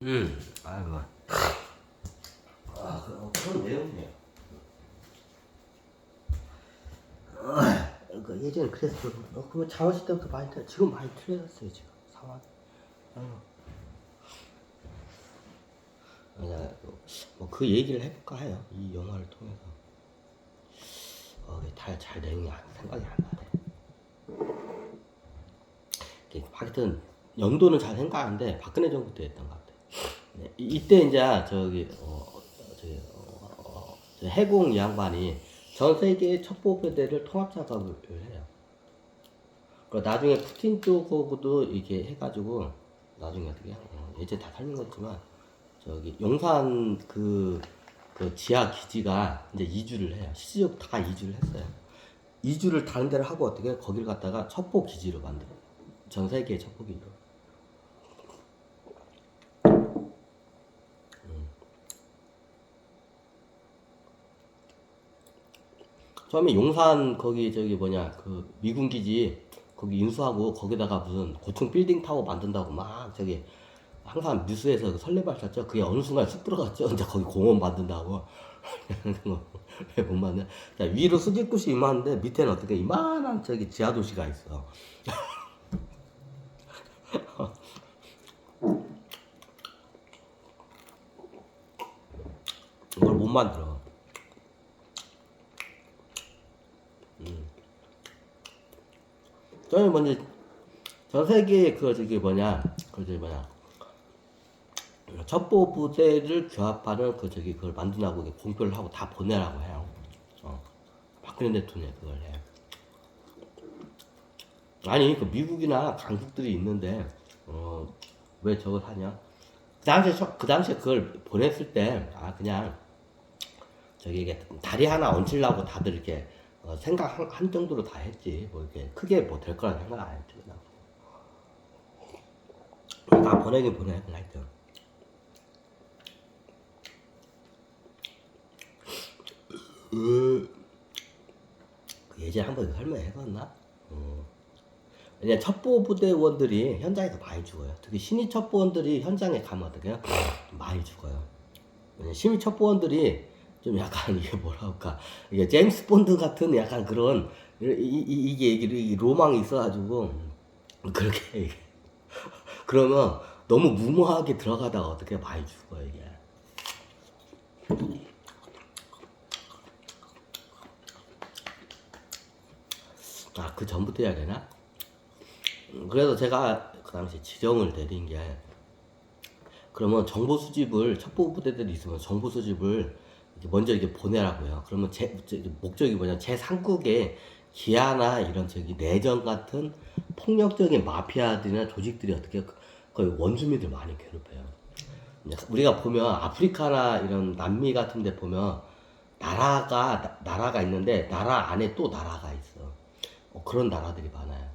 아이고. 그런 내용이에요. 그 예전에 그랬어. 그러면 자오실 때부터 많이 틀려. 지금 많이 틀려졌어요, 지금. 상황. 그냥, 그 얘기를 해볼까 해요. 이 영화를 통해서. 잘 내용이 생각이 안 나네. 하여튼, 연도는 잘 생각하는데, 박근혜 정부 때 했던 것 같아. 네, 이때 이제, 저 해공 이 양반이 전 세계 첩보부대를 통합 작업을 해요. 나중에 푸틴 쪽하고도 이렇게 해가지고 나중에 어떻게 예전에 다 설명했지만 저기 용산 그 지하 기지가 이제 이주를 해요. 실질적으로 다 이주를 했어요. 이주를 다른 데를 하고 어떻게 거기를 갖다가 첩보 기지로 만들어요. 전 세계 첩보 기지로. 처음에 용산 거기 저기 뭐냐 그 미군 기지 거기 인수하고 거기다가 무슨 고층 빌딩 타워 만든다고 막 저기 항상 뉴스에서 설레발쳤죠. 그게 어느 순간 쑥 들어갔죠. 이제 거기 공원 만든다고. 왜 못 만나? 자, 위로 수직구시 이만한데 밑에는 어떻게 이만한 저기 지하 도시가 있어. 이걸 못 만들어. 저희 먼저 전 세계 그 저기 뭐냐 그 저기 뭐냐 첩보 부대를 규합하는 그 저기 그걸 만든다고 공표를 하고 다 보내라고 해요. 박근혜 대통령이 그걸 해. 아니 그 미국이나 강국들이 있는데 왜 저걸 하냐? 그 당시에 그걸 보냈을 때 그냥 저기 이게 다리 하나 얹히려고 다들 이렇게 생각한 정도로 다 했지 뭐 이렇게 크게 뭐 될 거라는 생각 안 했지 그냥 다 보내긴 보내 그냥 하여튼. 그 예전에 한번 설명해봤나? 왜냐 첩보부대원들이 현장에서 많이 죽어요. 특히 신입 첩보원들이 현장에 가면 어떻게 해요? 많이 죽어요. 왜냐 신입 첩보원들이 좀 약간 이게 뭐라 할까 이게 제임스 본드 같은 약간 그런 이게 로망이 있어가지고 그렇게 그러면 너무 무모하게 들어가다가 어떻게 많이 죽어요 이게. 그 전부터 해야 되나? 그래서 제가 그 당시 지령을 내린 게 그러면 정보 수집을 첩보 부대들이 있으면 정보 수집을 먼저 이렇게 보내라고요. 그러면 목적이 뭐냐? 제3국의 기아나 이런 저기 내전 같은 폭력적인 마피아들이나 조직들이 어떻게 거의 원주민들 많이 괴롭혀요. 우리가 보면 아프리카나 이런 남미 같은 데 보면 나라가 있는데 나라 안에 또 나라가 있어. 그런 나라들이 많아요.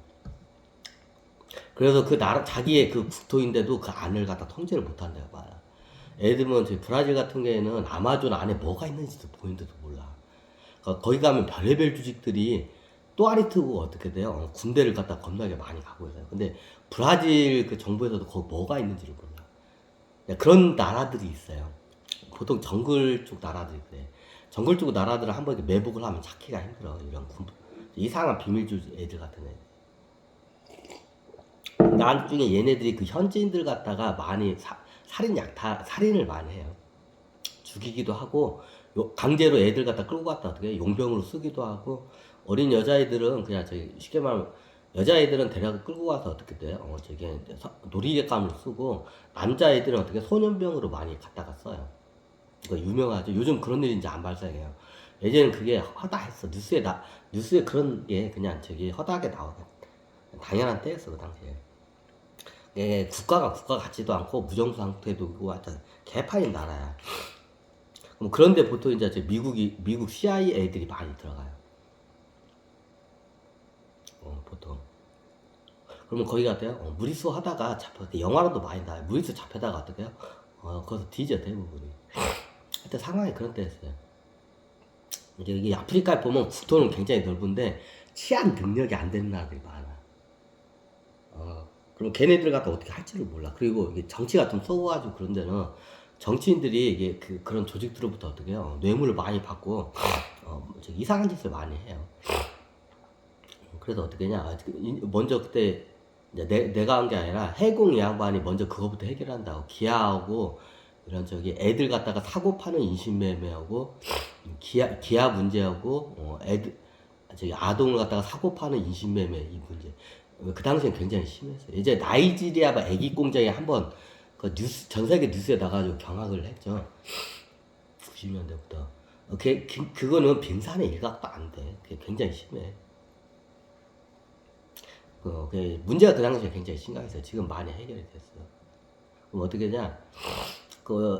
그래서 그 나라 자기의 그 국토인데도 그 안을 갖다 통제를 못한다고 봐요. 예를 들면 저희 브라질 같은 경우에는 아마존 안에 뭐가 있는지도 보이는데도 몰라. 거기 가면 별의별 조직들이 또아리 트고 어떻게 돼요? 군대를 갖다 겁나게 많이 가고 있어요. 근데 브라질 그 정부에서도 거기 뭐가 있는지를 몰라. 그런 나라들이 있어요. 보통 정글 쪽 나라들이 그래. 정글 쪽 나라들을 한번 매복을 하면 찾기가 힘들어. 이런 이상한 비밀주의 애들 같은 애. 나중에 얘네들이 그 현지인들 갖다가 많이 살인을 많이 해요. 죽이기도 하고 강제로 애들 갖다 끌고 갔다 어떻게 용병으로 쓰기도 하고 어린 여자애들은 그냥 저기 쉽게 말하면 여자애들은 데려가 끌고 가서 어떻게 돼요? 저기 놀이개감을 쓰고 남자애들은 어떻게 소년병으로 많이 갖다가 써요. 이거 유명하죠. 요즘 그런 일이 이제 안 발생해요. 예전에는 그게 허다했어. 뉴스에 그런 게 그냥 저기 허다하게 나오고 당연한 때였어 그 당시에. 국가 같지도 않고 무정부 상태도 하여튼 개판인 나라야. 그럼 그런데 보통 이제 미국 CIA 애들이 많이 들어가요. 보통. 그러면 거기 갔대요. 무리수 하다가 영화로도 많이 나와요. 무리수 잡혀다가 어떡해요? 거기서 뒤져 대부분이. 하여튼 상황이 그런 때였어요. 이제 이게 아프리카에 보면 국토는 굉장히 넓은데 치안 능력이 안 되는 나라들이 많아. 그럼 걔네들 갖다 어떻게 할지를 몰라. 그리고 이게 정치가 좀 썩어가지고 그런 데는 정치인들이 이게 그런 조직들로부터 어떻게 해요? 뇌물을 많이 받고, 이상한 짓을 많이 해요. 그래서 어떻게 했냐. 먼저 그때, 이제 내가 한 게 아니라 해공 이 양반이 먼저 그거부터 해결한다고. 기아하고, 이런 애들 갖다가 사고 파는 인신매매하고, 기아 문제하고, 아동을 갖다가 사고 파는 인신매매 이 문제. 그 당시엔 굉장히 심했어요. 이제 나이지리아 애기 공장에 한번 그 뉴스, 전 세계 뉴스에 나가지고 경악을 했죠. 90년대부터. 그거는 빙산의 일각도 안 돼. 그게 굉장히 심해. 문제가 그 당시에 굉장히 심각했어요. 지금 많이 해결이 됐어요. 그럼 어떻게 하냐?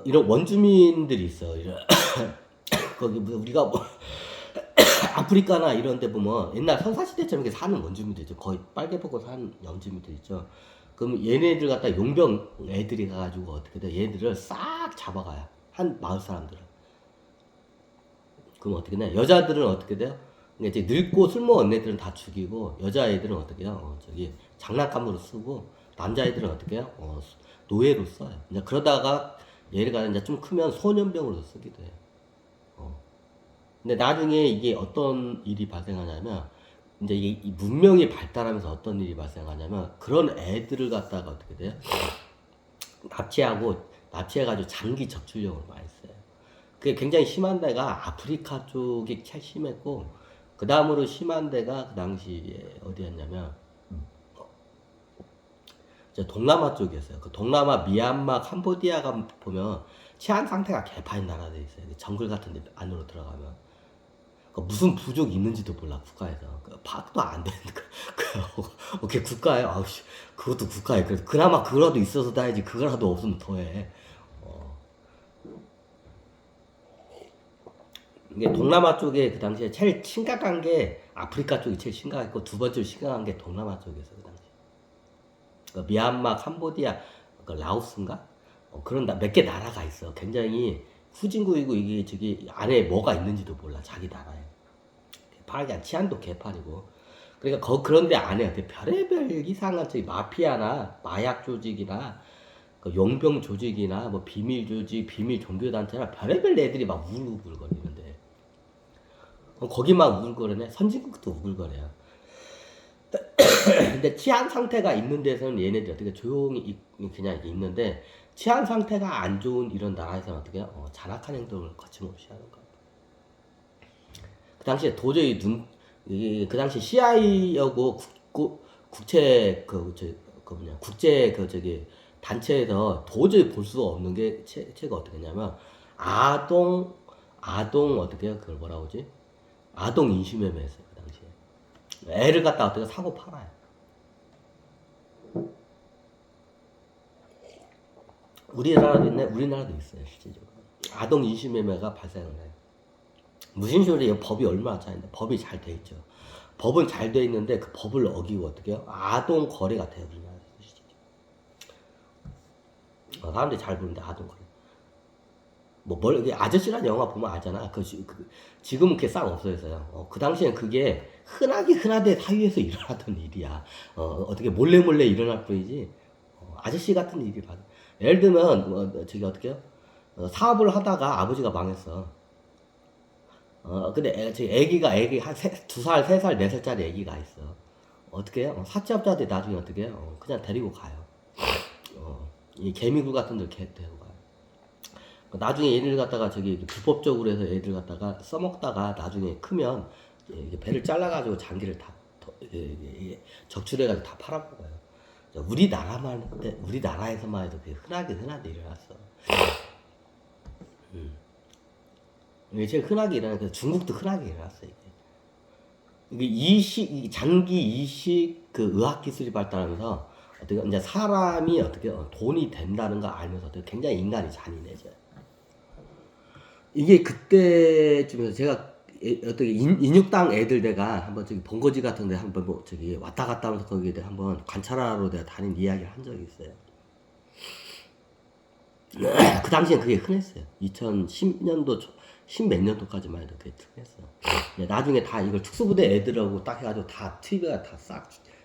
이런 원주민들이 있어. 거기 우리가 뭐 아프리카나 이런 데 보면 옛날 선사시대처럼 이렇게 사는 원주민들 있죠. 거의 빨개 벗고 사는 원주민들 있죠. 그럼 얘네들 갖다 용병 애들이 가가지고 어떻게 돼? 얘들을 싹 잡아가요. 한 마을 사람들을. 그럼 어떻게 돼? 여자들은 어떻게 돼요? 이제 늙고 쓸모없는 애들은 다 죽이고 여자애들은 어떻게 해요? 장난감으로 쓰고 남자애들은 어떻게 해요? 노예로 써요. 이제 그러다가 얘가 이제 좀 크면 소년병으로 쓰기도 해요. 근데 나중에 이게 어떤 일이 발생하냐면 이제 이 문명이 발달하면서 어떤 일이 발생하냐면 그런 애들을 갖다가 어떻게 돼요? 납치해가지고 장기 적출용을 많이 써요. 그게 굉장히 심한 데가 아프리카 쪽이 제일 심했고 그 다음으로 심한 데가 그 당시에 어디였냐면 동남아 쪽이었어요. 그 동남아 미얀마 캄보디아가 보면 치안 상태가 개판인 나라들이 있어요. 정글 같은 데 안으로 들어가면 무슨 부족이 있는지도 몰라 국가에서 파악도 안 되는 오케이 국가에 아우씨 그것도 국가에 그나마 그거라도 있어서 다야지 그거라도 없으면 더해. 이게 동남아 쪽에 그 당시에 제일 심각한 게 아프리카 쪽이 제일 심각했고 두 번째로 심각한 게 동남아 쪽이었어 그 당시. 미얀마, 캄보디아, 라오스인가? 그런 몇 개 나라가 있어. 굉장히 후진국이고 이게 안에 뭐가 있는지도 몰라 자기 나라에. 개판이야. 치안도 개판이고. 그러니까 그런데 안에 별의별 이상한 마피아나 마약 조직이나 용병 조직이나 뭐 비밀 조직, 비밀 종교 단체나 별의별 애들이 막 우글우글거리는데. 거기만 우글거리네. 선진국도 우글거려요. 근데 치안 상태가 있는 데서는 얘네들이 어떻게 조용히 그냥 있는데 치안 상태가 안 좋은 이런 나라에서는 어떻게 해요? 잔악한 행동을 거침없이 하는 거예요. 그 당시에 도저히 그 당시 CIA하고 국제 국제 단체에서 도저히 볼 수 없는 게 체가 어떻게 했냐면 아동 어떻게 해요? 그걸 뭐라고 하지? 아동 인신매매했어요 그 당시에. 애를 갖다 어떻게 사고 팔아요. 우리나라도 있어요 실제적으로. 아동 인신매매가 발생을 해요. 무슨 소리예요? 법이 얼마나 차이인데 법이 잘 돼 있죠. 법은 잘 돼 있는데 그 법을 어기고 어떻게 해요? 아동 거래가 돼요 우리나라에서 실제적으로. 사람들이 잘 보는데 아동 거래. 아저씨라는 영화 보면 알잖아. 지금은 그게 싹 없어졌어요. 그 당시엔 그게 흔하게 사회에서 일어나던 일이야. 어떻게 몰래 일어날 뿐이지. 아저씨 같은 일이 받아. 예를 들면, 어떻게 해요? 사업을 하다가 아버지가 망했어. 근데 애기가 한 2살, 3살, 4살짜리 애기가 있어. 어떻게 해요? 사채업자들이 나중에 어떻게 해요? 그냥 데리고 가요. 이 개미굴 같은 데 데리고 가요. 나중에 얘를 갖다가 불법적으로 해서 애들 갖다가 써먹다가 나중에 크면 배를 잘라가지고 장기를 다 적출해가지고 다 팔아먹어요. 우리나라에서만 해도 그게 흔하게 일어났어. 이게 제일 흔하게 일어나서 중국도 흔하게 일어났어 이게 장기 이식 의학 기술이 발달하면서 어떻게 이제 사람이 어떻게 돈이 된다는 거 알면서 굉장히 인간이 잔인해져요. 이게 그때쯤에서 제가 어떻게 인육당 애들 내가 한번 본거지 같은 데 한번 왔다 갔다 하면서 거기에 한번 관찰하러 내가 다닌 이야기를 한 적이 있어요. 그 당시엔 그게 흔했어요. 2010년도 10몇 년도까지만 해도 그게 흔했어요. 나중에 다 이걸 특수부대 애들하고 딱 해가지고 다 TV가 다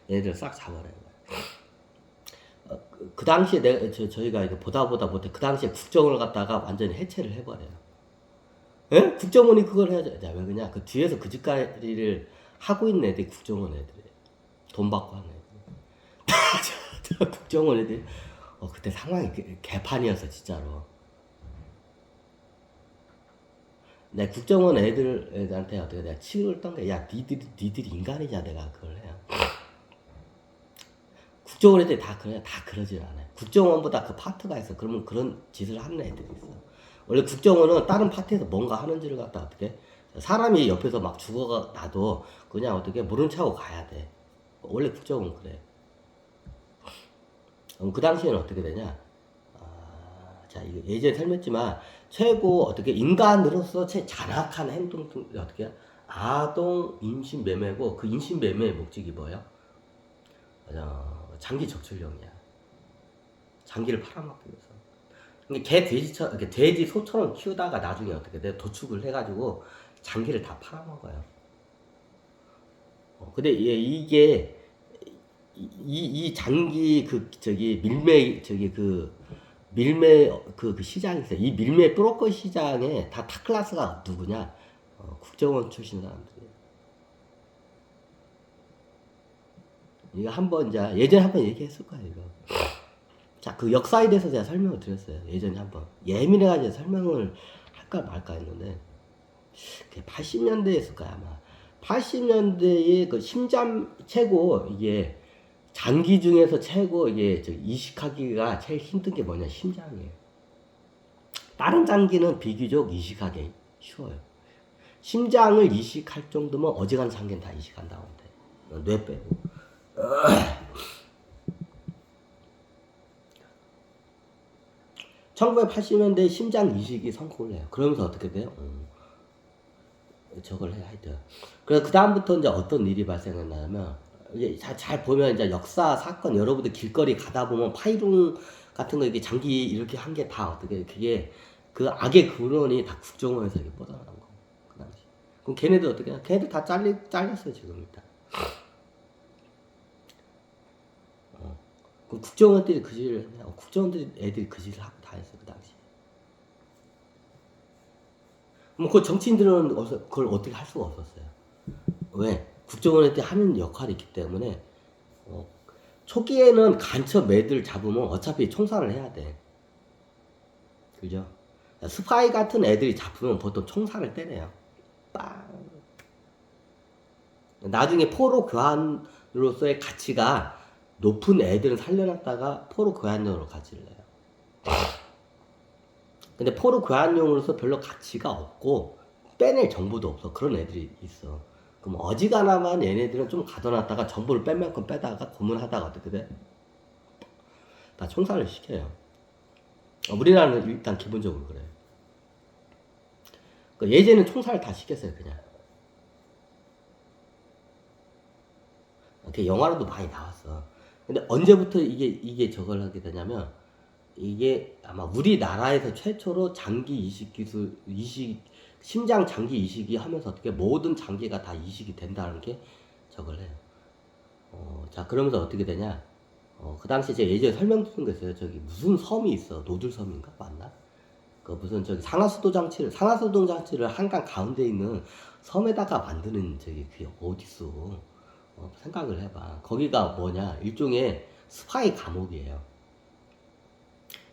얘네들 싹 잡아내는 거야. 그 당시에 저희가 이거 보다 못해 그 당시에 국정을 갖다가 완전히 해체를 해버려요. 예? 국정원이 그걸 해야죠. 야, 왜 그냐? 그 뒤에서 그 짓거리를 하고 있는 애들이 국정원 애들이에요. 돈 받고 하는 애들. 국정원 애들. 그때 상황이 개판이었어, 진짜로. 내 국정원 애들한테 어떻게 내가 치를 던 게, 야, 니들이 인간이냐, 내가 그걸 해요. 국정원 애들이 다 그러진 않아요. 국정원보다 그 파트가 있어. 그러면 그런 짓을 하는 애들이 있어. 원래 국정원은 다른 파트에서 뭔가 하는지를 갖다 어떻게, 사람이 옆에서 막 죽어나도 그냥 어떻게 모른 척하고 가야 돼. 원래 국정원은 그래. 그 당시에는 어떻게 되냐? 자, 이거 예전에 설명했지만, 최고 어떻게 인간으로서 최 잔악한 행동, 어떻게, 아동 인신매매고, 그 인신매매의 목적이 뭐예요? 장기 적출용이야. 장기를 팔아먹기 위해서. 돼지, 소처럼 키우다가 나중에 어떻게 돼? 도축을 해가지고 장기를 다 팔아먹어요. 근데 이게, 이 장기, 밀매 그 시장이 있어요. 이 밀매 브로커 시장에 다 탑클래스가 누구냐? 국정원 출신 사람들이에요. 이거 예전에 한번 얘기했을 거예요, 이거. 자, 그 역사에 대해서 제가 설명을 드렸어요. 예전에 한번. 예민해가지고 설명을 할까 말까 했는데, 80년대에 했을 거야, 아마. 80년대에 그 심장 최고, 이게, 장기 중에서 최고, 이게, 이식하기가 제일 힘든 게 뭐냐, 심장이에요. 다른 장기는 비교적 이식하기 쉬워요. 심장을 이식할 정도면 어지간한 장기는 다 이식한다고 하면 돼. 뇌 빼고. 1980년대에 심장 이식이 성공을 해요. 그러면서 어떻게 돼요? 저걸 해야 돼. 그래서 그 다음부터 이제 어떤 일이 발생했냐면, 이게 잘 보면 이제 역사 사건, 여러분들 길거리 가다 보면 파이룬 같은 거 이게 장기 이렇게 한 게 다 어떻게, 그게 그 악의 근원이 다 국정원에서 이렇게 뻗어나간 거. 그 당시. 그럼 걔네들 어떻게 해? 걔네들 다 잘렸어요, 지금 일단. 그럼 국정원들이 그 짓을 했냐? 국정원들이 애들이 그 짓을 하고 다 했어, 그 당시. 그 정치인들은 그걸 어떻게 할 수가 없었어요. 왜? 국정원한테 하는 역할이 있기 때문에, 초기에는 간첩 애들 잡으면 어차피 총살을 해야 돼. 그죠? 스파이 같은 애들이 잡히면 보통 총살을 때려요. 빵. 나중에 포로 교환으로서의 가치가 높은 애들은 살려놨다가 포로 교환용으로 가지를 해요. 근데 포로 교환용으로서 별로 가치가 없고 빼낼 정보도 없어. 그런 애들이 있어. 그럼 어지간하면 얘네들은 좀 가둬놨다가 정보를 뺄 만큼 빼다가 고문하다가 어떻게 돼? 다 총살을 시켜요. 우리나라는 일단 기본적으로 그래. 예전에는 총살을 다 시켰어요, 그냥. 그 영화로도 많이 나왔어. 근데 언제부터 이게 저걸 하게 되냐면, 이게 아마 우리나라에서 최초로 장기 이식 기술, 심장 장기 이식이 하면서 어떻게 모든 장기가 다 이식이 된다는 게 저걸 해요. 자, 그러면서 어떻게 되냐? 그 당시 제가 예전에 설명드린 거 있어요. 저기 무슨 섬이 있어. 노들섬인가? 맞나? 그 무슨 산화수도 장치를 한강 가운데 있는 섬에다가 만드는 그게 어딨어. 생각을 해봐. 거기가 뭐냐? 일종의 스파이 감옥이에요.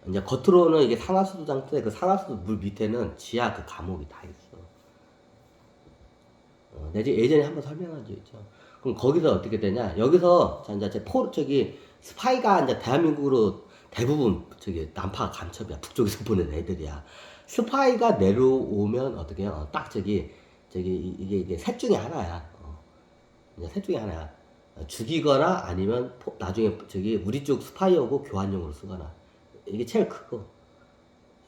이제 겉으로는 이게 산화수도 장치인데 그 산화수도 물 밑에는 지하 그 감옥이 다 있어. 내가 예전에 한번 설명한 적 있죠. 그럼 거기서 어떻게 되냐? 여기서 이제 스파이가 이제 대한민국으로 대부분 남파 간첩이야. 북쪽에서 보낸 애들이야. 스파이가 내려오면 어떻게 해요? 딱 이게 셋 중에 하나야. 이제 셋 중에 하나야. 죽이거나 아니면 나중에 우리 쪽 스파이하고 교환용으로 쓰거나. 이게 제일 크고.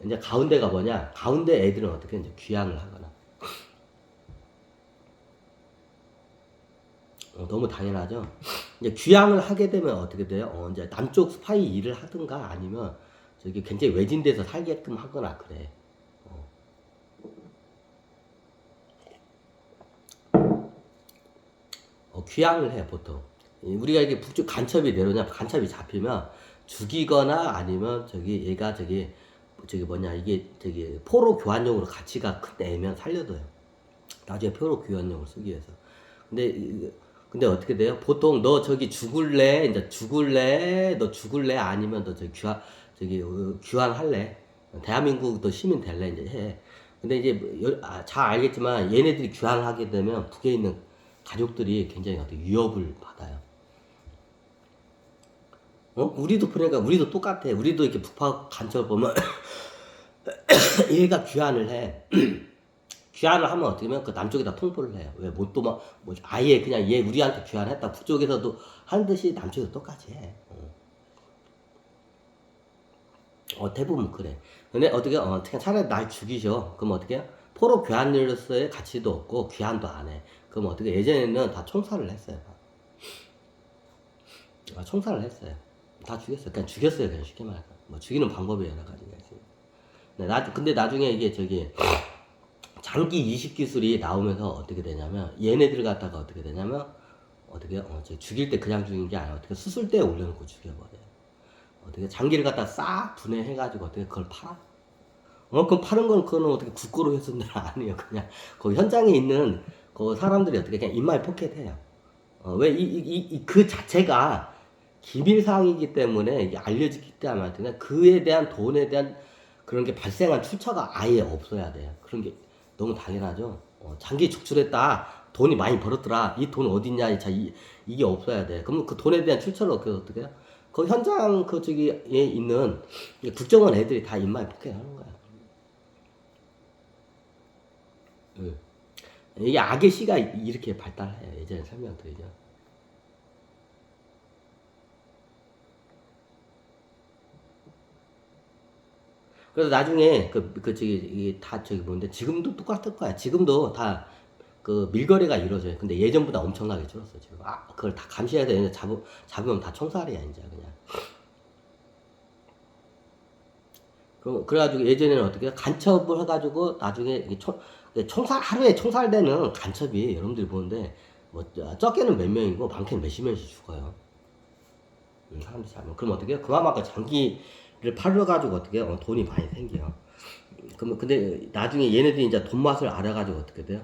이제 가운데가 뭐냐? 가운데 애들은 어떻게 이제 귀향을 하거나. 너무 당연하죠. 이제 귀향을 하게 되면 어떻게 돼요? 이제 남쪽 스파이 일을 하든가 아니면 굉장히 외진데서 살게끔 하거나 그래. 귀향을 해 보통. 우리가 이게 북쪽 간첩이 내려오냐? 간첩이 잡히면 죽이거나 아니면 저기 얘가 저기 뭐냐 이게 저기 포로 교환용으로 가치가 큰 애면 살려둬요. 나중에 포로 교환용으로 쓰기 위해서. 근데 어떻게 돼요? 보통 너 저기 죽을래? 이제 죽을래? 너 죽을래? 아니면 너 저기 귀환할래? 대한민국 너 시민 될래? 이제 해. 근데 이제 잘 알겠지만 얘네들이 귀환하게 되면 북에 있는 가족들이 굉장히 어떻게 위협을 받아요. 우리도 그러니까 우리도 똑같아. 우리도 이렇게 북파 간첩 보면 얘가 귀환을 해. 귀환을 하면 어떻게 하면 그 남쪽에다 통보를 해요. 왜 못 도망 뭐 아예 그냥 얘 우리한테 귀환했다. 북쪽에서도 하는 듯이 남쪽에서 똑같이 해. 대부분 그래. 근데 어떻게 그냥 차라리 날 죽이셔. 그럼 어떻게 해요? 포로 교환으로서의 가치도 없고 귀환도 안 해. 그럼 어떻게 예전에는 다 총살을 했어요. 총살을 했어요. 다 죽였어요. 그냥 죽였어요. 그냥 쉽게 말해서. 뭐 죽이는 방법이 여러 가지가 있어요. 근데 나중에 이게 저기 장기 이식 기술이 나오면서 어떻게 되냐면 얘네들 갖다가 어떻게 되냐면 어떻게 죽일 때 그냥 죽인 게 아니라 어떻게 수술대에 올려놓고 죽여버려요. 어떻게 장기를 갖다 싹 분해해가지고 어떻게 그걸 팔아? 그럼 파는 건 그거는 어떻게 국고로 했었는 일 아니에요. 그냥 그 현장에 있는 그 사람들이 어떻게 그냥 입마에 포켓해요. 왜 그 자체가 기밀 사항이기 때문에 이게 알려지기 때문에 그에 대한 돈에 대한 그런 게 발생한 출처가 아예 없어야 돼요. 그런 게 너무 당연하죠. 장기 축출했다. 돈이 많이 벌었더라. 이 돈 어딨냐. 이게 없어야 돼. 그럼 그 돈에 대한 출처를 어떻게 해요? 그 현장 저기에 있는 국정원 애들이 다 입마에 포켓하는 거야. 응. 이게 악의 씨가 이렇게 발달해요. 예전에 설명드리죠. 그래서 나중에 이게 다 뭔데 지금도 똑같을 거야. 지금도 다 그 밀거래가 이루어져요. 근데 예전보다 엄청나게 줄었어 지금. 그걸 다 감시해서 이제 잡으면 다 총살이야 이제 그냥. 그래가지고 예전에는 어떻게 간첩을 해가지고 나중에 이게 총살 하루에 총살되는 간첩이 여러분들이 보는데 뭐 적게는 몇 명이고 많게는 몇십 명씩 죽어요. 사람들이 잡으면 그럼 어떻게 해요? 그만큼 장기를 팔아가지고 어떻게 해요? 돈이 많이 생겨요. 그러면 근데 나중에 얘네들이 이제 돈 맛을 알아가지고 어떻게 돼요?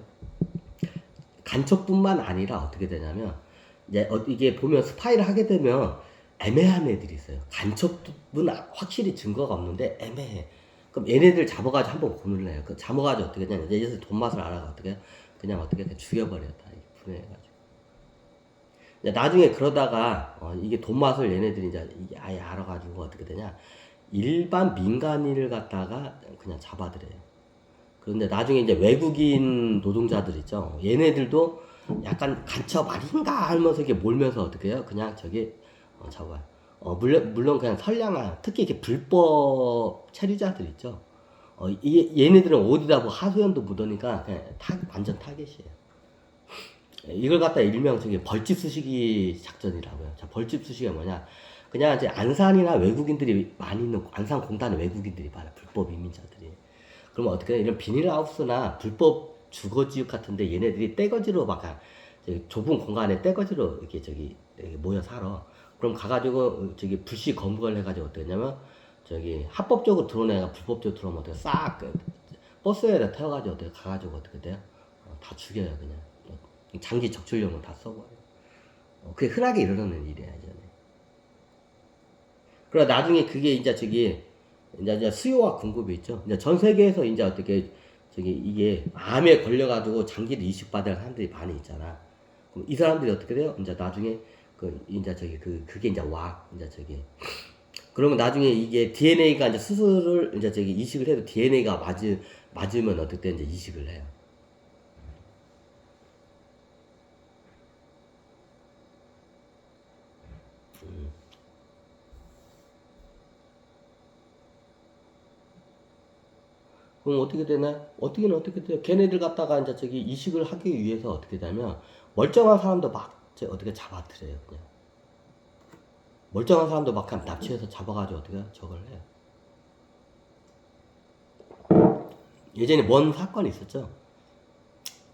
간첩뿐만 아니라 어떻게 되냐면 이제 이게 보면 스파이를 하게 되면 애매한 애들이 있어요. 간첩은 확실히 증거가 없는데 애매해. 그럼 얘네들 잡아가지고 한번 고민을 해요. 그 잡아가지고 어떻게 되냐? 얘네들 돈 맛을 알아가 어떻게 해요? 그냥 어떻게 죽여버려 다 분해해가지고. 나중에 그러다가 이게 돈 맛을 얘네들이 이제 이게 아예 알아가지고 어떻게 되냐? 일반 민간인을 갖다가 그냥 잡아들여요. 그런데 나중에 이제 외국인 노동자들 있죠. 얘네들도 약간 간첩 아닌가 하면서 이렇게 몰면서 어떻게 해요? 그냥 잡아요. 물론 그냥 선량한, 특히 이렇게 불법 체류자들 있죠. 얘네들은 어디다 뭐 하소연도 묻으니까 그냥 완전 타겟이에요. 이걸 갖다 일명 벌집 수식이 작전이라고요. 자, 벌집 수식이 뭐냐? 그냥 이제 안산이나 외국인들이 많이 있는 안산 공단에 외국인들이 많아. 불법 이민자들이. 그러면 어떻게 해? 이런 비닐하우스나 불법 주거지역 같은데 얘네들이 떼거지로 막 좁은 공간에 떼거지로 이렇게 이렇게 모여 살아. 그럼 가가지고 불시 검거를 해가지고 어떻게 했냐면 합법적으로 들어온 애가 불법적으로 들어오면 어떻게 싹 버스에다 태워가지고 어떻게 가가지고 어떻게 돼요? 다 죽여요 그냥. 장기 적출용을 다 써버려. 그게 흔하게 일어나는 일이야 이제. 그래 나중에 그게 이제 이제 수요와 공급이 있죠. 이제 전 세계에서 이제 어떻게 이게 암에 걸려가지고 장기를 이식받을 사람들이 많이 있잖아. 그럼 이 사람들이 어떻게 돼요? 이제 나중에 이제 그게 이제 그러면 나중에 이게 DNA가 이제 수술을 이제 이식을 해도 DNA가 맞으면 어떻게 이제 이식을 해요. 그럼 어떻게 되나? 어떻게 돼요? 걔네들 갖다가 이제 이식을 하기 위해서 어떻게 되냐면 멀쩡한 사람도 막 어떻게 잡아들여요 그냥. 멀쩡한 사람도 막 그냥 납치해서 잡아가지고 어떻게 저걸 해요. 예전에 뭔 사건이 있었죠.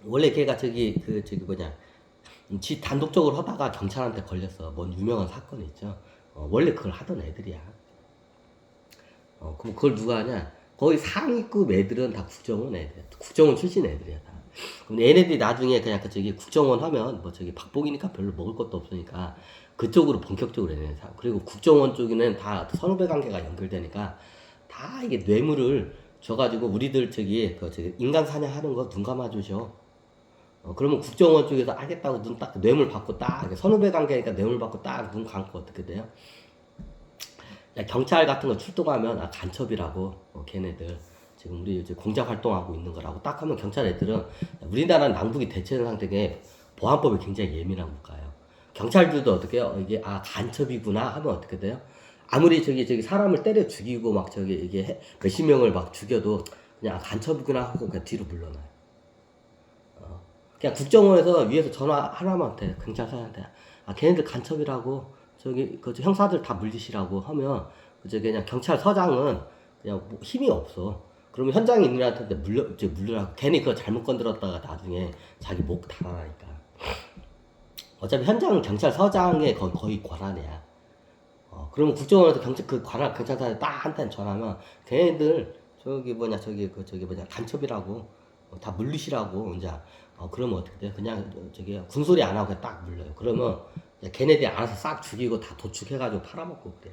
원래 걔가 뭐냐 지 단독적으로 하다가 경찰한테 걸렸어. 뭔 유명한 사건이 있죠. 원래 그걸 하던 애들이야. 그럼 그걸 누가 하냐? 거의 상위급 애들은 다 국정원 애들, 국정원 출신 애들이야 다. 그럼 얘네들이 나중에 그냥 저기 국정원 하면 뭐 저기 박봉이니까 별로 먹을 것도 없으니까 그쪽으로 본격적으로 얘네 사. 그리고 국정원 쪽에는 다 선후배 관계가 연결되니까 다 이게 뇌물을 줘가지고 우리들 저기 그 저기 인간 사냥하는 거 눈 감아주셔. 그러면 국정원 쪽에서 알겠다고 눈 딱 뇌물 받고 딱 선후배 관계니까 뇌물 받고 딱 눈 감고 어떻게 돼요? 야, 경찰 같은 거 출동하면 간첩이라고 걔네들 지금 우리 이제 공작 활동하고 있는 거라고 딱 하면 경찰 애들은 우리나라는 남북이 대체된 상태에 보안법이 굉장히 예민한 국가예요. 경찰들도 어떻게 해요? 이게 간첩이구나 하면 어떻게 돼요? 아무리 저기 사람을 때려 죽이고 막 저기 이게 몇십 명을 막 죽여도 그냥 간첩이구나 하고 그냥 뒤로 물러나요. 그냥 국정원에서 위에서 전화 하나만 돼 경찰서한테 걔네들 간첩이라고 저기 그 형사들 다 물리시라고 하면 이제 그냥 경찰서장은 그냥 뭐 힘이 없어. 그러면 현장에 있는 애한테 물려라. 괜히 그거 잘못 건드렸다가 나중에 자기 목 달아나니까. 어차피 현장은 경찰서장의 거의 권한이야. 그러면 국정원에서 경찰서에 딱 한테 전화하면 걔네들 저기 뭐냐 간첩이라고 다 물리시라고 이제 그러면 어떻게 돼? 그냥 저기 군소리 안 하고 그냥 딱 물려요. 그러면 걔네들이 알아서 싹 죽이고 다 도축해가지고 팔아먹고 그래.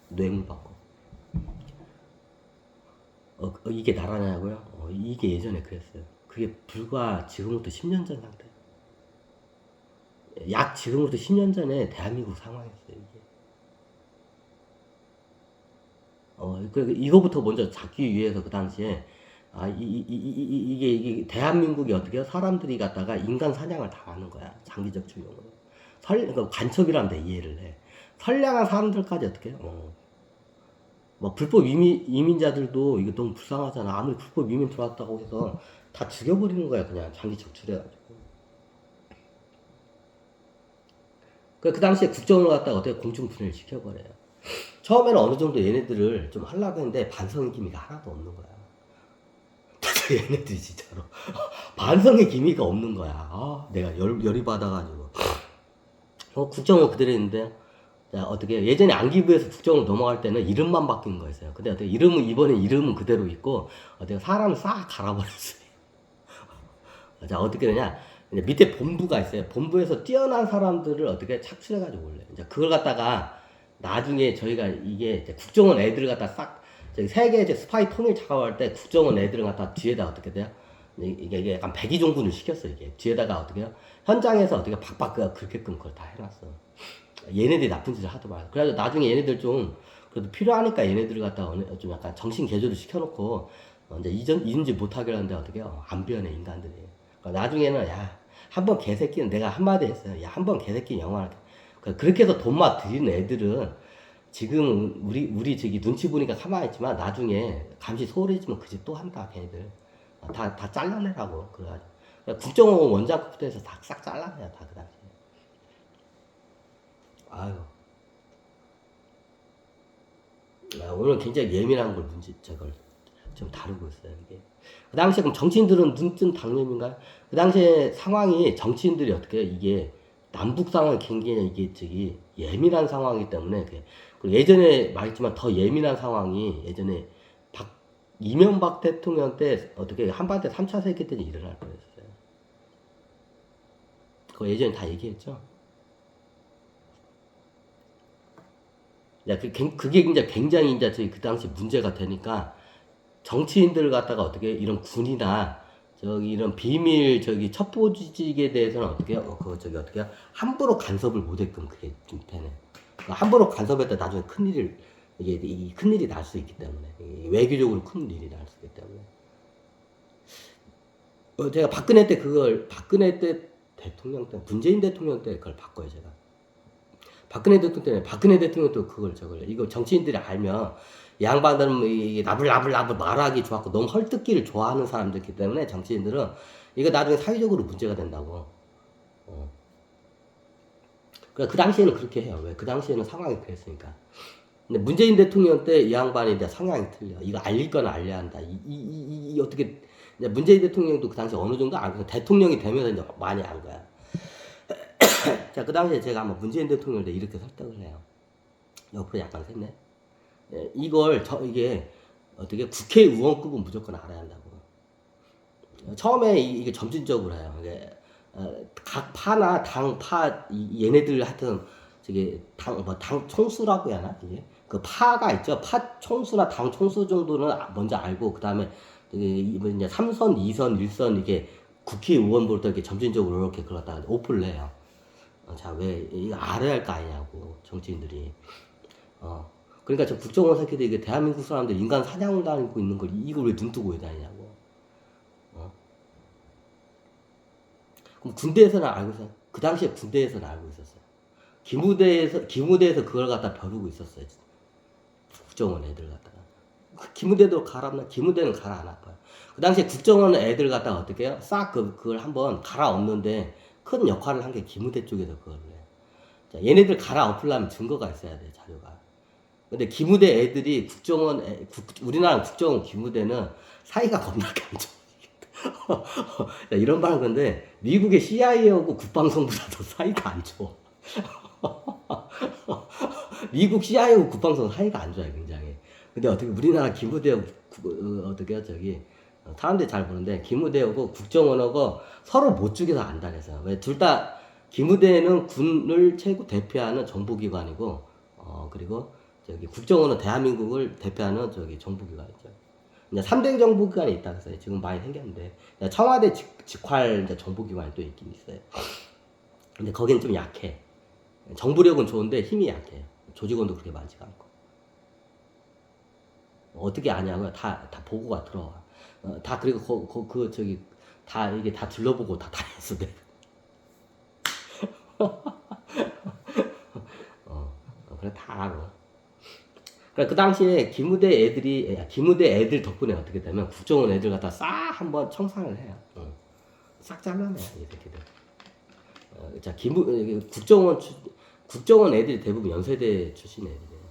뇌물 받고. 이게 나라냐고요? 이게 예전에 그랬어요. 그게 불과 지금부터 10년 전 상태. 약 지금부터 10년 전에 대한민국 상황이었어요, 이게. 이거부터 먼저 잡기 위해서 그 당시에, 이게 대한민국이 어떻게 해요? 사람들이 갖다가 인간 사냥을 당하는 거야. 장기적 주용으로. 그러니까 간첩이란데 이해를 해. 선량한 사람들까지 어떻게 해요? 뭐 불법 이민자들도 이게 너무 불쌍하잖아. 아무리 불법 이민 들어왔다고 해서 다 죽여버리는 거야. 그냥 장기 적출해가지고. 그 당시에 국정을 갖다가 어떻게 공중분해를 시켜버려요. 처음에는 어느 정도 얘네들을 좀 하려고 했는데 반성의 기미가 하나도 없는 거야. 얘네들이 진짜로 반성의 기미가 없는 거야. 내가 열이 받아가지고 국정을 그대로 했는데 자, 어떻게 예전에 안기부에서 국정으로 넘어갈 때는 이름만 바뀐 거였어요. 근데 어떻게 이름은 그대로 있고 어떻게 사람을 싹 갈아버렸어요. 자, 어떻게 되냐? 이제 밑에 본부가 있어요. 본부에서 뛰어난 사람들을 어떻게 착출해가지고 올려요. 이제 그걸 갖다가 나중에 저희가 이게 이제 국정원 애들을 갖다 싹 저기 세계 이제 스파이 통일 작업할 때 국정원 애들을 갖다 뒤에다 어떻게 돼요? 이게 약간 백의종군을 시켰어요. 이게 뒤에다가 어떻게 해요? 현장에서 어떻게 박박 그렇게끔 그걸 다 해놨어. 얘네들이 나쁜 짓을 하도 말고. 그래가지고 나중에 얘네들 좀 그래도 필요하니까 얘네들을 갖다가 좀 약간 정신 개조를 시켜놓고 이제 이전지 못하게 하는데 어떻게 해요? 안 변해 인간들이. 그러니까 나중에는 야 한 번 개새끼는 내가 한마디 했어요. 야 한 번 개새끼는 영원하게. 그렇게 해서 돈만 들이는 애들은 지금 우리 저기 눈치 보니까 가만히 있지만 나중에 감시 소홀해지면 그 짓 또 한다 걔네들. 다 잘라내라고 그래가지고 국정원 원장부터 해서 다 싹 잘라내야 다 그 당시. 아유. 오늘 굉장히 예민한 걸 저걸 좀 다루고 있어요, 이게. 그 당시에 그럼 정치인들은 눈뜬 당념인가요? 그 당시에 상황이 정치인들이 어떻게 이게 남북 상황이 굉장히 이게 저기 예민한 상황이기 때문에 그리고 예전에 말했지만 더 예민한 상황이 예전에 이명박 대통령 때 어떻게 한반도 3차 세계대전이 일어날 뻔했어요. 그거 예전에 다 얘기했죠. 야, 그게 이제 굉장히 이제 저희 그 당시 문제가 되니까 정치인들 갖다가 어떻게 이런 군이나 저기 이런 비밀 저기 첩보 조직에 대해서는 어떻게 어떻게 함부로 간섭을 못했끔 그게 좀 되네. 함부로 간섭했다 나중에 이게 큰일이 날 수 있기 때문에 외교적으로 큰 일이 날 수 있기 때문에 제가 박근혜 때 대통령 때 문재인 대통령 때 그걸 바꿔요 제가. 박근혜 대통령도 이거 정치인들이 알면 양반들은 이게 나불나불 말하기 좋았고 너무 헐뜯기를 좋아하는 사람들이기 때문에 정치인들은 이거 나중에 사회적으로 문제가 된다고. 그 당시에는 그렇게 해요. 왜? 그 당시에는 상황이 그랬으니까. 근데 문재인 대통령 때 이 양반이 이제 성향이 틀려. 이거 알릴 건 알려야 한다. 어떻게 문재인 대통령도 그 당시 어느 정도 알고 대통령이 되면서 이제 많이 안 거야. 자, 그 당시에 제가 한번 문재인 대통령을 이렇게 설득을 해요. 옆으로 약간 샜네. 예, 이걸 이게 어떻게 국회의원급은 무조건 알아야 한다고. 처음에 이게 점진적으로 해요. 이게 각 파나 얘네들 하여튼 저기 당 총수라고 해야 하나 이게 그 파가 있죠. 파 총수나 당 총수 정도는 먼저 알고 그 다음에 이제 3선, 2선, 1선 이게 국회의원부터 이렇게 점진적으로 이렇게 그러다가 오픈을 해요. 자, 왜 이거 알아야 할 거 아니냐고 정치인들이. 그러니까 저 국정원 새끼들 이게 대한민국 사람들 인간 사냥을 다니고 있는 걸 이걸 왜 눈 뜨고 왜 다니냐고. 어? 그럼 군대에서는 알고 있어요. 그 당시에 군대에서는 알고 있었어요. 기무대에서 그걸 갖다 벼르고 있었어요. 국정원 애들 갖다가. 기무대도 갈아엎나? 기무대는 갈아 안 아파요. 그 당시에 국정원 애들 갖다가 어떻게 해요? 싹 그걸 한번 갈아엎는데 큰 역할을 한 게 기무대 쪽에서 그걸 해요. 자, 얘네들 갈아엎으려면 증거가 있어야 돼, 자료가. 근데 기무대 애들이 우리나라 국정원 기무대는 사이가 겁나게 안 좋아. 이런 말은 건데, 미국의 CIA하고 국방성보다도 사이가 안 좋아. 미국 CIA하고 국방성 사이가 안 좋아요, 굉장히. 근데 어떻게 우리나라 기무대하고, 어떻게, 사람들이 잘 보는데, 기무대하고 국정원하고 서로 못 죽여서 안 다녀서. 왜 둘 다, 기무대는 군을 최고 대표하는 정보기관이고, 그리고 국정원은 대한민국을 대표하는 정보기관이죠. 이제 3대 정보기관이 있다 그래서 지금 많이 생겼는데 청와대 직활 이제 정보기관이 또 있긴 있어요. 근데 거기는 좀 약해. 정부력은 좋은데 힘이 약해요. 조직원도 그렇게 많지가 않고. 어떻게 아냐고요? 다 보고가 들어와. 다 그리고 다 이게 다 둘러보고 다 다녔어. 그래 다 알아. 그러니까 그 당시에 기무대 애들 덕분에 어떻게 되면 국정원 애들 갖다 싹 한번 청산을 해요. 싹 잘라내요, 이 새끼들. 자, 국정원 애들이 대부분 연세대 출신 애들이에요.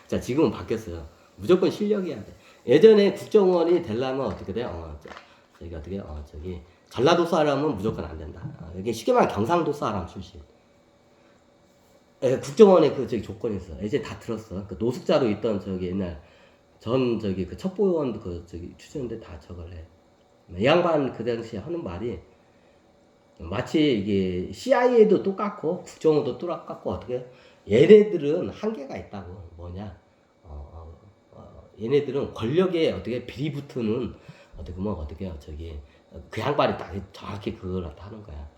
자, 지금은 바뀌었어요. 무조건 실력이야 돼. 예전에 국정원이 되려면 어떻게 돼요? 전라도 사람은 무조건 안 된다. 여기 쉽게 말하면 경상도 사람 출신. 국정원에 조건이 있어. 이제 다 들었어. 그 노숙자로 있던 옛날 그 첩보원 추천인데 다 저걸 해. 이 양반 그 당시에 하는 말이 마치 이게 CIA도 똑같고 국정원도 똑같고 어떻게 얘네들은 한계가 있다고. 뭐냐? 얘네들은 권력에 어떻게 비리붙는 그 양반이 딱 정확히 그걸 하는 거야.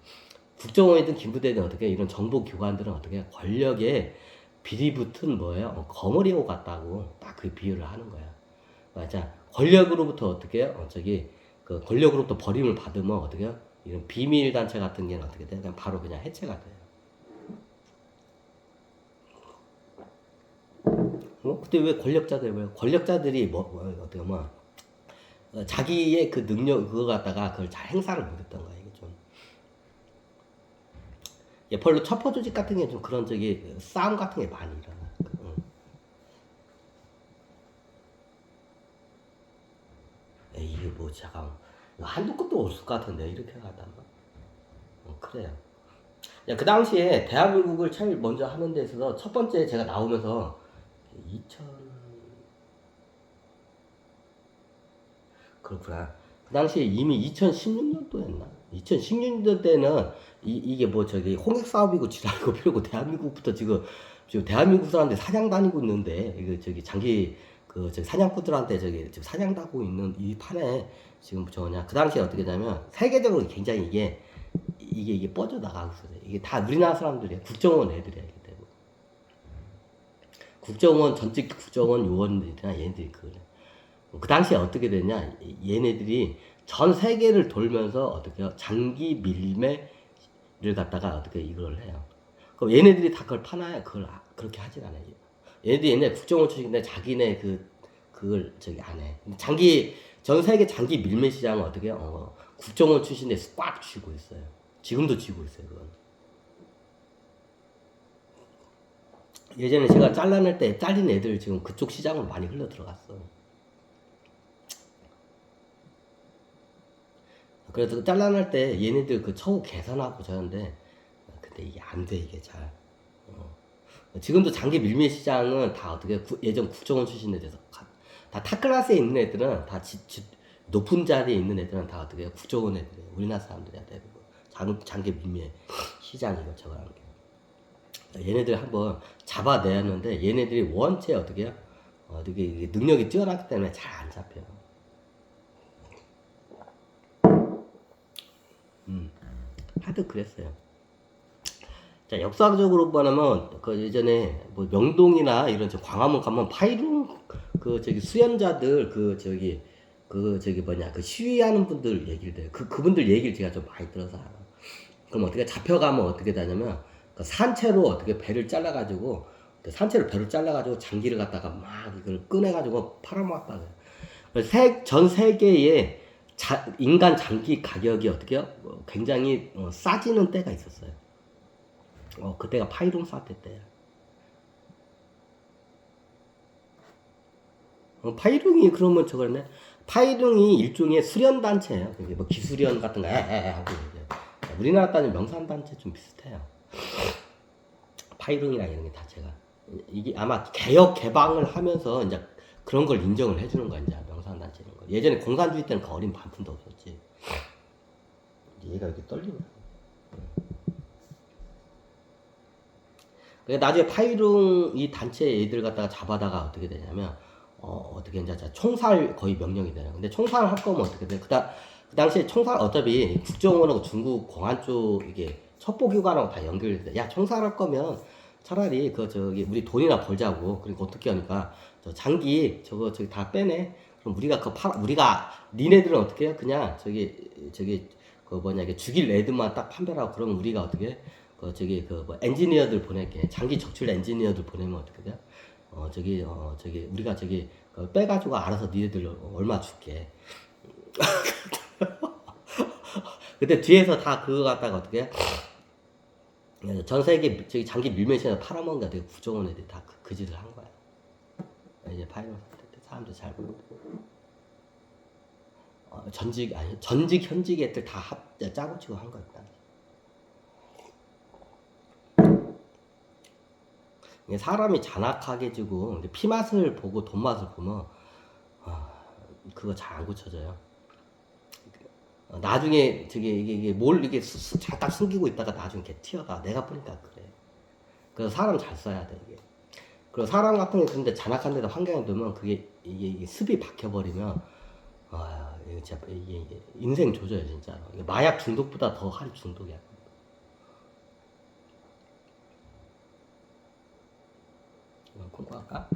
국정원이든 기무대든 어떻게 이런 정보기관들은 어떻게 권력에 비리붙은 뭐예요? 거머리호 같다고 딱 그 비유를 하는 거야. 맞아. 권력으로부터 어떻게 그 권력으로부터 버림을 받으면 어떻게 이런 비밀 단체 같은 게 어떻게 돼? 그냥 바로 그냥 해체가 돼요. 그때 왜 권력자들이 자기의 그 능력 그거 갖다가 그걸 잘 행사를 못했던 거야. 이게 좀. 별로 첩보 조직 같은 게 좀 그런 싸움 같은 게 많이 일어나. 이게 잠깐 한두 끝도 없을 것 같은데 이렇게 가다. 그래요. 그 당시에 대한민국을 제일 먼저 하는 데 있어서 첫 번째 제가 나오면서 2000 그렇구나. 그 당시에 이미 2016년도였나? 2016년 때는 이게 홍익 사업이고 지랄이고 필요고 대한민국부터 지금 대한민국 사람들 사냥 다니고 있는데 이거 사냥꾼들한테 지금 사냥하고 있는 이 판에 지금 그 당시에 어떻게 되냐면 세계적으로 굉장히 이게 뻗어나가고 있어요. 이게 다 우리나라 사람들이야. 국정원 애들이야. 이게 대부분. 전직 국정원 요원들이나 얘네들이 그래. 그 당시에 어떻게 됐냐? 얘네들이 전 세계를 돌면서 장기 밀매를 갖다가 이걸 해요. 그럼 얘네들이 다 그걸 파나요? 그렇게 하진 않아요. 얘네들이 옛날 국정원 출신인데 자기네 그걸 안 해. 전 세계 장기 밀매 시장은 국정원 출신에서 꽉 쥐고 있어요. 지금도 쥐고 있어요, 그건. 예전에 제가 잘라낼 때 잘린 애들 지금 그쪽 시장으로 많이 흘러 들어갔어. 그래서 잘라낼 때 얘네들 처우 개선하고 저런데 근데 이게 안 돼, 이게 잘. 지금도 장기 밀매 시장은 다 어떻게 예전 국정원 출신에 대해서 다 탑클래스에 있는 애들은 다 높은 자리에 있는 애들은 다 어떻게 국정원 애들이에요. 우리나라 사람들이야 대부분. 장기 밀매 시장이고 저거라는 게. 얘네들 한번 잡아내었는데 얘네들이 원체 어떻게 해요? 어떻게 능력이 뛰어나기 때문에 잘 안 잡혀요. 하여튼 그랬어요. 자, 역사적으로 보면 그 예전에 뭐 명동이나 이런 광화문 가면 파이룸 그 저기 수연자들 그 저기 뭐냐 그 시위하는 분들 얘기를 돼요. 그분들 얘기를 제가 좀 많이 들어서 알아. 그럼 어떻게 잡혀가면 어떻게 되냐면 그 산채로 어떻게 배를 잘라가지고 산채로 배를 잘라가지고 장기를 갖다가 막 이걸 꺼내가지고 팔아먹었다. 전 세계에 인간 장기 가격이 어떻게요? 굉장히 싸지는 때가 있었어요. 그때가 파이룸 사태 때야. 파이룸이 그러면 저거네. 파이룸이 일종의 수련단체예요. 그게 뭐 기수련 같은 거 하고 이제. 우리나라 따지면 명산단체 좀 비슷해요. 파이룸이나 이런 게 단체가. 이게 아마 개혁 개방을 하면서 이제 그런 걸 인정을 해주는 거야, 이제 명산단체 이런 거. 예전에 공산주의 때는 그 어린 반푼도 없었지. 얘가 이렇게 떨리네. 나중에 파이룽 이 단체 애들 갖다가 잡아다가 어떻게 되냐면 어떻게 이제 총살 거의 명령이 되요. 근데 총살을 할 거면 어떻게 돼? 그 당시에 총살 어차피 국정원하고 중국 공안 쪽 이게 첩보기관하고 다 연결이 돼. 야 총살할 거면 차라리 그 저기 우리 돈이나 벌자고. 그러니까 어떻게 하니까 저 장기 저기 다 빼내. 그럼 우리가 우리가 니네들은 어떻게 해요? 그냥 저기 그 뭐냐 이게 죽일 애들만 딱 판별하고 그러면 우리가 어떻게 해? 뭐 엔지니어들 보낼게. 장기 적출 엔지니어들 보내면 어떻게 돼? 저기 우리가 빼가지고 알아서 니네들 얼마 줄게. 근데 뒤에서 다 그거 갖다가 어떻게 해? 전 세계 저기 장기 밀매시장 팔아먹은 게 되게 국정원 애들이 다 그 짓을 한 거야. 이제 파이널 사람들 잘 보고. 전직 현직 애들 다 짜고 치고 한 거야. 사람이 잔악하게 지고 피맛을 보고 돈맛을 보면 그거 잘 안 고쳐져요. 나중에 이게 뭘 이게 잠깐 숨기고 있다가 나중에 이렇게 튀어가. 내가 보니까 그래. 그래서 사람 잘 써야 돼 이게. 그리고 사람 같은 게 근데 잔악한 데다 환경에 두면 이게 습이 박혀버리면 이게 진짜 이게 인생 조져요 진짜로. 마약 중독보다 더 한 중독이야. 콩고 할까?